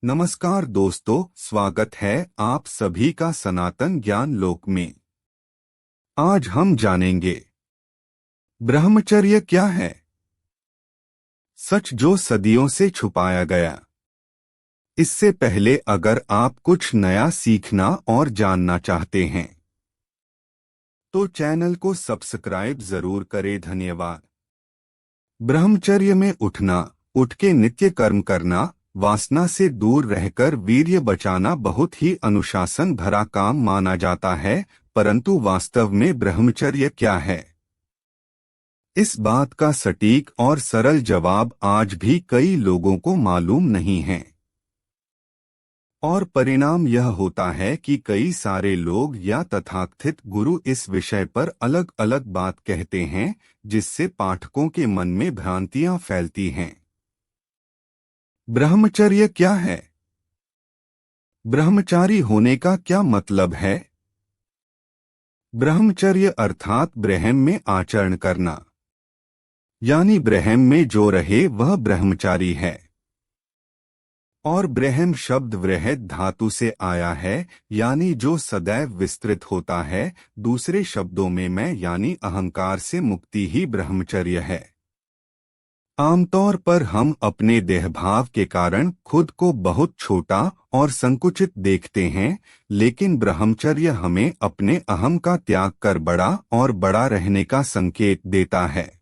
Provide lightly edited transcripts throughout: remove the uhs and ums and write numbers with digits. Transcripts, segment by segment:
नमस्कार दोस्तों, स्वागत है आप सभी का सनातन ज्ञान लोक में। आज हम जानेंगे ब्रह्मचर्य क्या है। सच जो सदियों से छुपाया गया। इससे पहले अगर आप कुछ नया सीखना और जानना चाहते हैं तो चैनल को सब्सक्राइब जरूर करें। धन्यवाद। ब्रह्मचर्य में उठना, उठ के नित्य कर्म करना, वासना से दूर रहकर वीर्य बचाना बहुत ही अनुशासन भरा काम माना जाता है, परंतु वास्तव में ब्रह्मचर्य क्या है? इस बात का सटीक और सरल जवाब आज भी कई लोगों को मालूम नहीं है। और परिणाम यह होता है कि कई सारे लोग या तथाकथित गुरु इस विषय पर अलग अलग बात कहते हैं, जिससे पाठकों के मन में भ्रांतियां फैलती हैं। ब्रह्मचर्य क्या है? ब्रह्मचारी होने का क्या मतलब है? ब्रह्मचर्य अर्थात ब्रह्म में आचरण करना, यानी ब्रह्म में जो रहे वह ब्रह्मचारी है। और ब्रह्म शब्द वृहद धातु से आया है, यानी जो सदैव विस्तृत होता है। दूसरे शब्दों में मैं यानी अहंकार से मुक्ति ही ब्रह्मचर्य है। आमतौर पर हम अपने देहभाव के कारण खुद को बहुत छोटा और संकुचित देखते हैं, लेकिन ब्रह्मचर्य हमें अपने अहम का त्याग कर बड़ा और बड़ा रहने का संकेत देता है।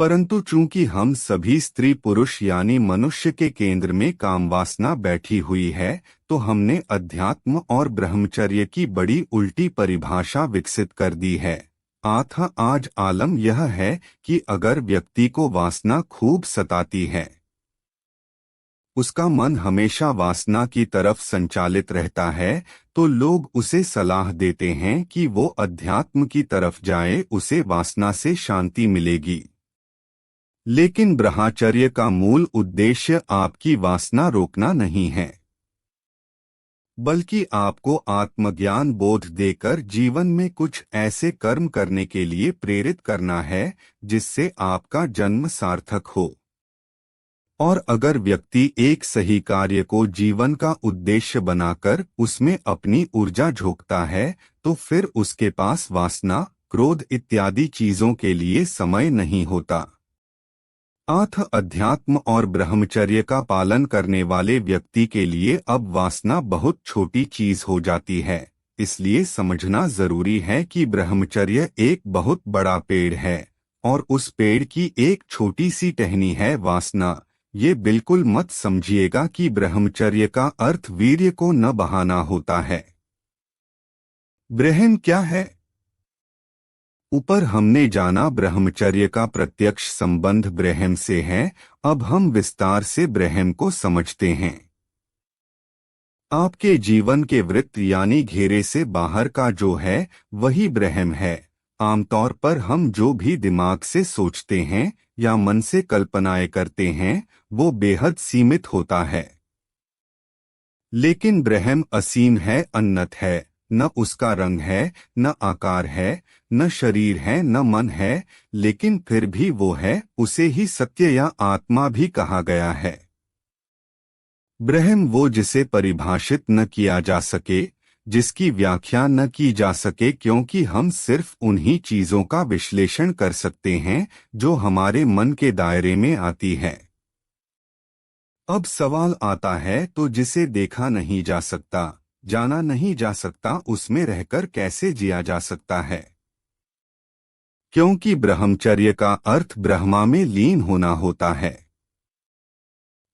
परंतु चूंकि हम सभी स्त्री पुरुष यानी मनुष्य के केंद्र में कामवासना बैठी हुई है, तो हमने अध्यात्म और ब्रह्मचर्य की बड़ी उल्टी परिभाषा विकसित कर दी है। आज आलम यह है कि अगर व्यक्ति को वासना खूब सताती है, उसका मन हमेशा वासना की तरफ संचालित रहता है, तो लोग उसे सलाह देते हैं कि वो अध्यात्म की तरफ जाए, उसे वासना से शांति मिलेगी। लेकिन ब्रह्मचर्य का मूल उद्देश्य आपकी वासना रोकना नहीं है, बल्कि आपको आत्मज्ञान बोध देकर जीवन में कुछ ऐसे कर्म करने के लिए प्रेरित करना है जिससे आपका जन्म सार्थक हो। और अगर व्यक्ति एक सही कार्य को जीवन का उद्देश्य बनाकर उसमें अपनी ऊर्जा झोंकता है, तो फिर उसके पास वासना, क्रोध इत्यादि चीजों के लिए समय नहीं होता। अध्यात्म और ब्रह्मचर्य का पालन करने वाले व्यक्ति के लिए अब वासना बहुत छोटी चीज हो जाती है। इसलिए समझना जरूरी है कि ब्रह्मचर्य एक बहुत बड़ा पेड़ है और उस पेड़ की एक छोटी सी टहनी है वासना। ये बिल्कुल मत समझिएगा कि ब्रह्मचर्य का अर्थ वीर्य को न बहाना होता है। ब्रह्म क्या है? ऊपर हमने जाना ब्रह्मचर्य का प्रत्यक्ष संबंध ब्रह्म से है। अब हम विस्तार से ब्रह्म को समझते हैं। आपके जीवन के वृत्त यानी घेरे से बाहर का जो है वही ब्रह्म है। आमतौर पर हम जो भी दिमाग से सोचते हैं या मन से कल्पनाएं करते हैं वो बेहद सीमित होता है। लेकिन ब्रह्म असीम है, अनंत है। न उसका रंग है, न आकार है, न शरीर है, न मन है, लेकिन फिर भी वो है। उसे ही सत्य या आत्मा भी कहा गया है। ब्रह्म वो जिसे परिभाषित न किया जा सके, जिसकी व्याख्या न की जा सके, क्योंकि हम सिर्फ उन्हीं चीजों का विश्लेषण कर सकते हैं जो हमारे मन के दायरे में आती है। अब सवाल आता है, तो जिसे देखा नहीं जा सकता, जाना नहीं जा सकता, उसमें रहकर कैसे जिया जा सकता है? क्योंकि ब्रह्मचर्य का अर्थ ब्रह्मा में लीन होना होता है।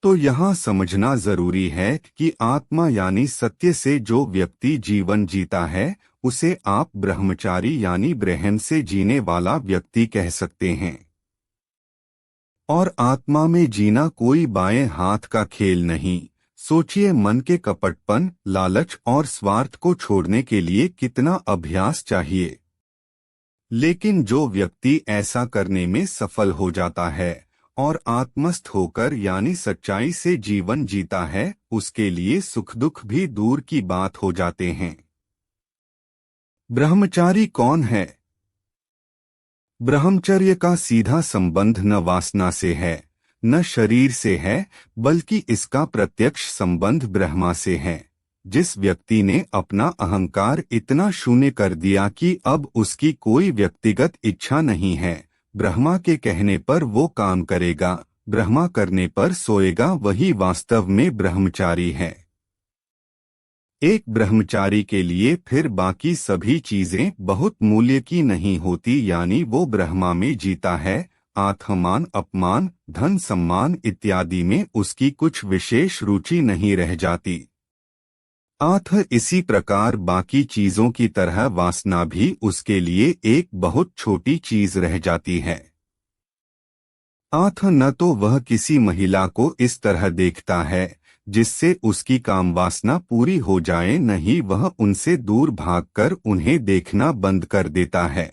तो यहाँ समझना जरूरी है कि आत्मा यानी सत्य से जो व्यक्ति जीवन जीता है उसे आप ब्रह्मचारी यानी ब्रह्म से जीने वाला व्यक्ति कह सकते हैं। और आत्मा में जीना कोई बाएं हाथ का खेल नहीं। सोचिए, मन के कपटपन, लालच और स्वार्थ को छोड़ने के लिए कितना अभ्यास चाहिए। लेकिन जो व्यक्ति ऐसा करने में सफल हो जाता है और आत्मस्थ होकर यानी सच्चाई से जीवन जीता है, उसके लिए सुख दुख भी दूर की बात हो जाते हैं। ब्रह्मचारी कौन है? ब्रह्मचर्य का सीधा संबंध न वासना से है, न शरीर से है, बल्कि इसका प्रत्यक्ष संबंध ब्रह्मा से है। जिस व्यक्ति ने अपना अहंकार इतना शून्य कर दिया कि अब उसकी कोई व्यक्तिगत इच्छा नहीं है, ब्रह्मा के कहने पर वो काम करेगा, ब्रह्मा करने पर सोएगा, वही वास्तव में ब्रह्मचारी है। एक ब्रह्मचारी के लिए फिर बाकी सभी चीजें बहुत मूल्य की नहीं होती, यानी वो ब्रह्मा में जीता है। आत्मान, अपमान, धन, सम्मान इत्यादि में उसकी कुछ विशेष रुचि नहीं रह जाती। इसी प्रकार बाकी चीजों की तरह वासना भी उसके लिए एक बहुत छोटी चीज रह जाती है। न तो वह किसी महिला को इस तरह देखता है जिससे उसकी काम वासना पूरी हो जाए, नहीं वह उनसे दूर भागकर उन्हें देखना बंद कर देता है।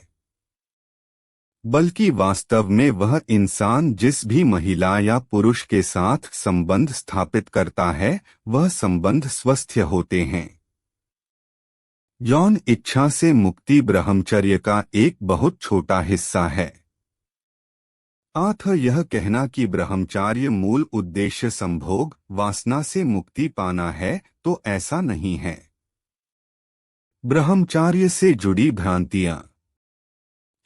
बल्कि वास्तव में वह इंसान जिस भी महिला या पुरुष के साथ संबंध स्थापित करता है, वह संबंध स्वस्थ होते हैं। यौन इच्छा से मुक्ति ब्रह्मचर्य का एक बहुत छोटा हिस्सा है। यह कहना कि ब्रह्मचार्य मूल उद्देश्य संभोग वासना से मुक्ति पाना है, तो ऐसा नहीं है। ब्रह्मचार्य से जुड़ी भ्रांतियां।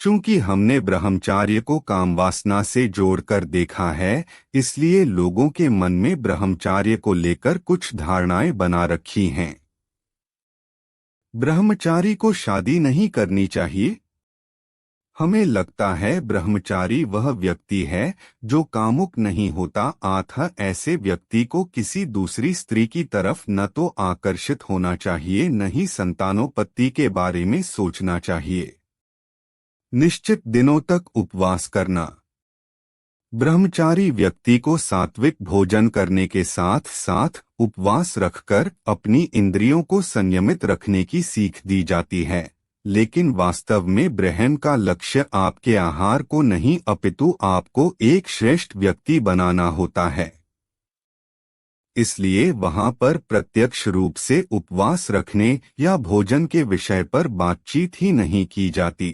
चूंकि हमने ब्रह्मचार्य को काम वासना से जोड़कर देखा है, इसलिए लोगों के मन में ब्रह्मचार्य को लेकर कुछ धारणाएं बना रखी हैं। ब्रह्मचारी को शादी नहीं करनी चाहिए। हमें लगता है ब्रह्मचारी वह व्यक्ति है जो कामुक नहीं होता। ऐसे व्यक्ति को किसी दूसरी स्त्री की तरफ न तो आकर्षित होना चाहिए, न ही संतानोत्पत्ति के बारे में सोचना चाहिए। निश्चित दिनों तक उपवास करना। ब्रह्मचारी व्यक्ति को सात्विक भोजन करने के साथ साथ उपवास रखकर अपनी इंद्रियों को संयमित रखने की सीख दी जाती है, लेकिन वास्तव में ब्रह्म का लक्ष्य आपके आहार को नहीं अपितु आपको एक श्रेष्ठ व्यक्ति बनाना होता है। इसलिए वहां पर प्रत्यक्ष रूप से उपवास रखने या भोजन के विषय पर बातचीत ही नहीं की जाती।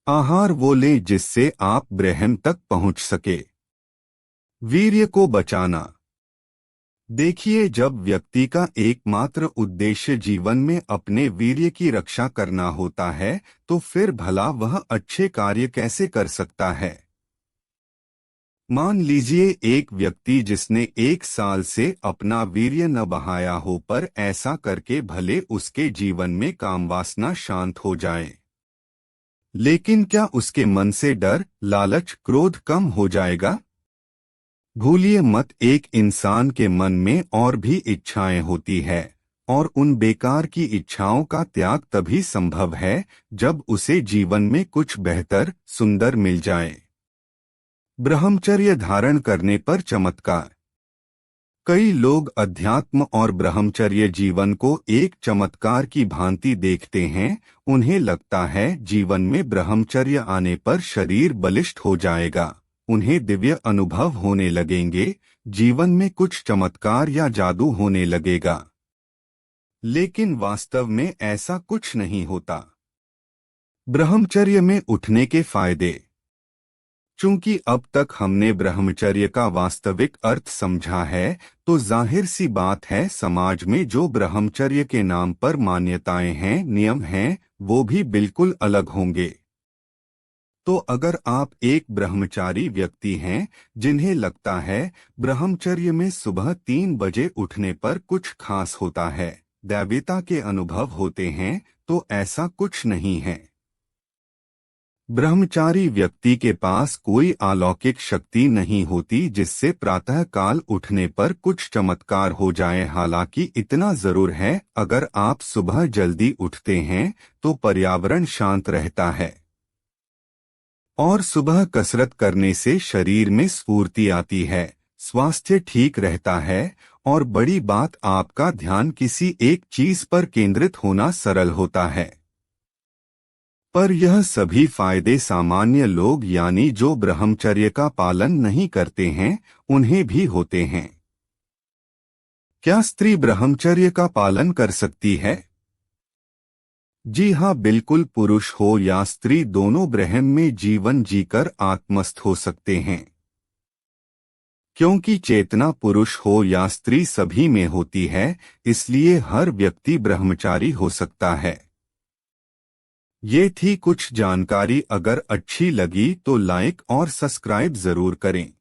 आहार वो लें जिससे आप ब्रह्म तक पहुंच सके। वीर्य को बचाना। देखिए, जब व्यक्ति का एकमात्र उद्देश्य जीवन में अपने वीर्य की रक्षा करना होता है, तो फिर भला वह अच्छे कार्य कैसे कर सकता है। मान लीजिए एक व्यक्ति जिसने 1 साल से अपना वीर्य न बहाया हो, पर ऐसा करके भले उसके जीवन में कामवासना शांत हो जाए, लेकिन क्या उसके मन से डर, लालच, क्रोध कम हो जाएगा? भूलिए मत, एक इंसान के मन में और भी इच्छाएं होती है, और उन बेकार की इच्छाओं का त्याग तभी संभव है जब उसे जीवन में कुछ बेहतर, सुंदर मिल जाए। ब्रह्मचर्य धारण करने पर चमत्कार। कई लोग अध्यात्म और ब्रह्मचर्य जीवन को एक चमत्कार की भांति देखते हैं। उन्हें लगता है जीवन में ब्रह्मचर्य आने पर शरीर बलिष्ठ हो जाएगा, उन्हें दिव्य अनुभव होने लगेंगे, जीवन में कुछ चमत्कार या जादू होने लगेगा। लेकिन वास्तव में ऐसा कुछ नहीं होता। ब्रह्मचर्य में उठने के फायदे। चूंकि अब तक हमने ब्रह्मचर्य का वास्तविक अर्थ समझा है, तो जाहिर सी बात है समाज में जो ब्रह्मचर्य के नाम पर मान्यताएं हैं, नियम हैं, वो भी बिल्कुल अलग होंगे। तो अगर आप एक ब्रह्मचारी व्यक्ति हैं जिन्हें लगता है ब्रह्मचर्य में सुबह 3 बजे उठने पर कुछ खास होता है, दैवता के अनुभव होते हैं, तो ऐसा कुछ नहीं है। ब्रह्मचारी व्यक्ति के पास कोई अलौकिक शक्ति नहीं होती जिससे प्रातः काल उठने पर कुछ चमत्कार हो जाए। हालांकि इतना जरूर है, अगर आप सुबह जल्दी उठते हैं तो पर्यावरण शांत रहता है और सुबह कसरत करने से शरीर में स्फूर्ति आती है, स्वास्थ्य ठीक रहता है और बड़ी बात, आपका ध्यान किसी एक चीज पर केंद्रित होना सरल होता है। पर यह सभी फायदे सामान्य लोग यानी जो ब्रह्मचर्य का पालन नहीं करते हैं, उन्हें भी होते हैं। क्या स्त्री ब्रह्मचर्य का पालन कर सकती है? जी हाँ, बिल्कुल। पुरुष हो या स्त्री, दोनों ब्रह्म में जीवन जीकर आत्मस्थ हो सकते हैं। क्योंकि चेतना पुरुष हो या स्त्री सभी में होती है, इसलिए हर व्यक्ति ब्रह्मचारी हो सकता है। ये थी कुछ जानकारी। अगर अच्छी लगी तो लाइक और सब्सक्राइब जरूर करें।